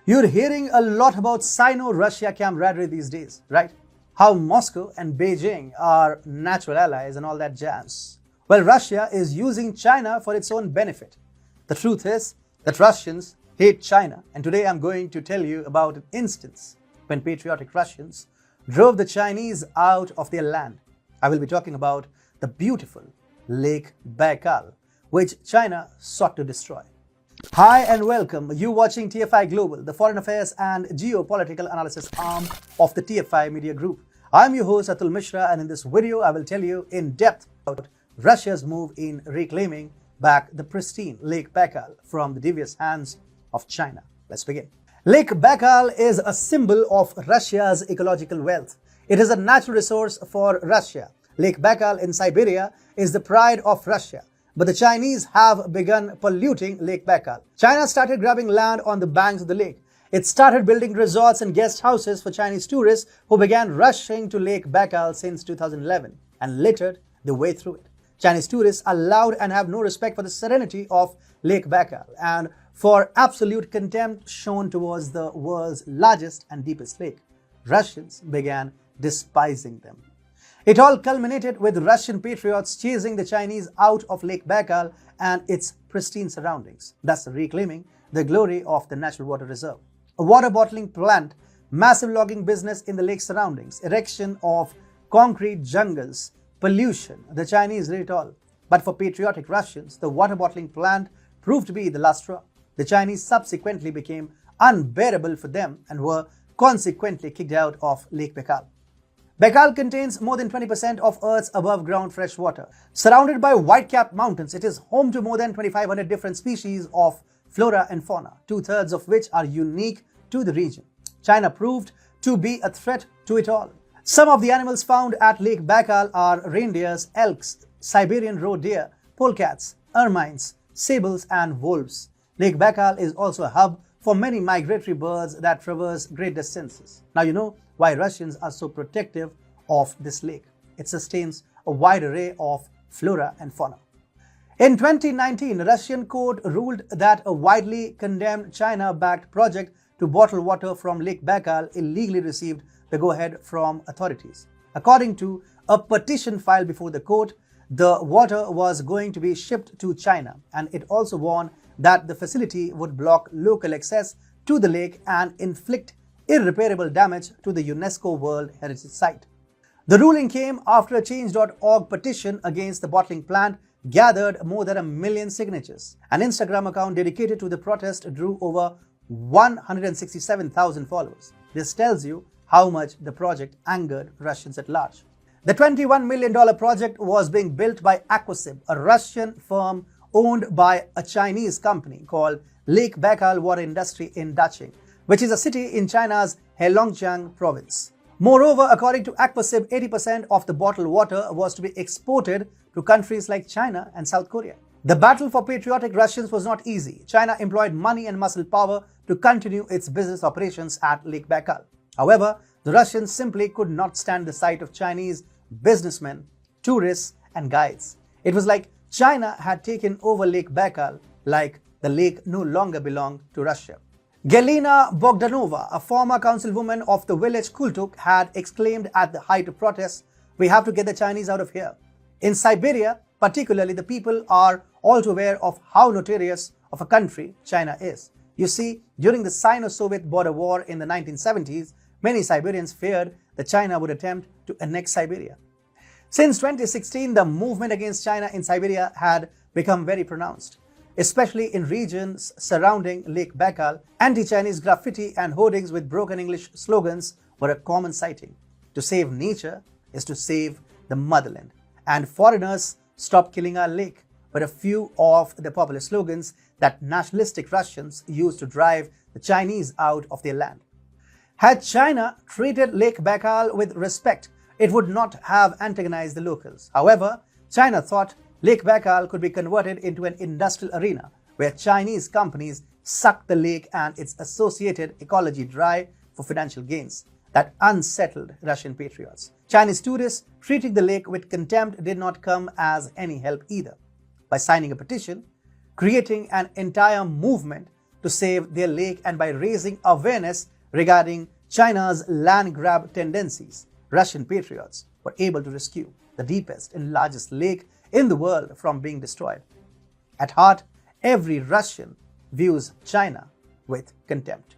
You're hearing a lot about Sino-Russia camaraderie these days, right? How Moscow and Beijing are natural allies and all that jazz. Well, Russia is using China for its own benefit. The truth is that Russians hate China, and today I'm going to tell you about an instance when patriotic Russians drove the Chinese out of their land. I will be talking about the beautiful Lake Baikal, which China sought to destroy. Hi and welcome. You watching TFI Global, the foreign affairs and geopolitical analysis arm of the TFI Media Group. I'm your host Atul Mishra, and in this video I will tell you in depth about Russia's move in reclaiming back the pristine Lake Baikal from the devious hands of China. Let's begin. Lake Baikal is a symbol of Russia's ecological wealth. It is a natural resource for Russia. Lake Baikal in Siberia is the pride of Russia. But the Chinese have begun polluting Lake Baikal. China started grabbing land on the banks of the lake. It started building resorts and guest houses for Chinese tourists who began rushing to Lake Baikal since 2011 and littered the way through it. Chinese tourists are loud and have no respect for the serenity of Lake Baikal and for absolute contempt shown towards the world's largest and deepest lake. Russians began despising them. It all culminated with Russian patriots chasing the Chinese out of Lake Baikal and its pristine surroundings, thus reclaiming the glory of the natural water reserve. A water bottling plant, massive logging business in the lake surroundings, erection of concrete jungles, pollution, the Chinese did it all. But for patriotic Russians, the water bottling plant proved to be the last straw. The Chinese subsequently became unbearable for them and were consequently kicked out of Lake Baikal. Baikal contains more than 20% of Earth's above-ground fresh water. Surrounded by white-capped mountains, it is home to more than 2,500 different species of flora and fauna, two-thirds of which are unique to the region. China proved to be a threat to it all. Some of the animals found at Lake Baikal are reindeers, elks, Siberian roe deer, polecats, ermines, sables, and wolves. Lake Baikal is also a hub for many migratory birds that traverse great distances. Now you know why Russians are so protective of this lake. It sustains a wide array of flora and fauna. In 2019, a Russian court ruled that a widely condemned China-backed project to bottle water from Lake Baikal illegally received the go-ahead from authorities. According to a petition filed before the court, the water was going to be shipped to China, and it also warned that the facility would block local access to the lake and inflict irreparable damage to the UNESCO World Heritage Site. The ruling came after a Change.org petition against the bottling plant gathered more than 1 million signatures. An Instagram account dedicated to the protest drew over 167,000 followers. This tells you how much the project angered Russians at large. The $21 million project was being built by Aquasib, a Russian firm owned by a Chinese company called Lake Baikal Water Industry in Daqing, which is a city in China's Heilongjiang province. Moreover, according to Aquasib, 80% of the bottled water was to be exported to countries like China and South Korea. The battle for patriotic Russians was not easy. China employed money and muscle power to continue its business operations at Lake Baikal. However, the Russians simply could not stand the sight of Chinese businessmen, tourists, and guides. It was like China had taken over Lake Baikal, like the lake no longer belonged to Russia. Galina Bogdanova, a former councilwoman of the village Kultuk, had exclaimed at the height of protests, "We have to get the Chinese out of here." In Siberia, particularly, the people are all too aware of how notorious of a country China is. You see, during the Sino-Soviet border war in the 1970s, many Siberians feared that China would attempt to annex Siberia. Since 2016, the movement against China in Siberia had become very pronounced. Especially in regions surrounding Lake Baikal, anti-Chinese graffiti and hoardings with broken English slogans were a common sighting. To save nature is to save the motherland. And foreigners stop killing our lake were a few of the popular slogans that nationalistic Russians used to drive the Chinese out of their land. Had China treated Lake Baikal with respect, it would not have antagonized the locals. However, China thought Lake Baikal could be converted into an industrial arena where Chinese companies sucked the lake and its associated ecology dry for financial gains. That unsettled Russian patriots. Chinese tourists treating the lake with contempt did not come as any help either. By signing a petition, creating an entire movement, to save their lake, and by raising awareness regarding China's land grab tendencies, Russian patriots were able to rescue the deepest and largest lake in the world from being destroyed. At heart, every Russian views China with contempt.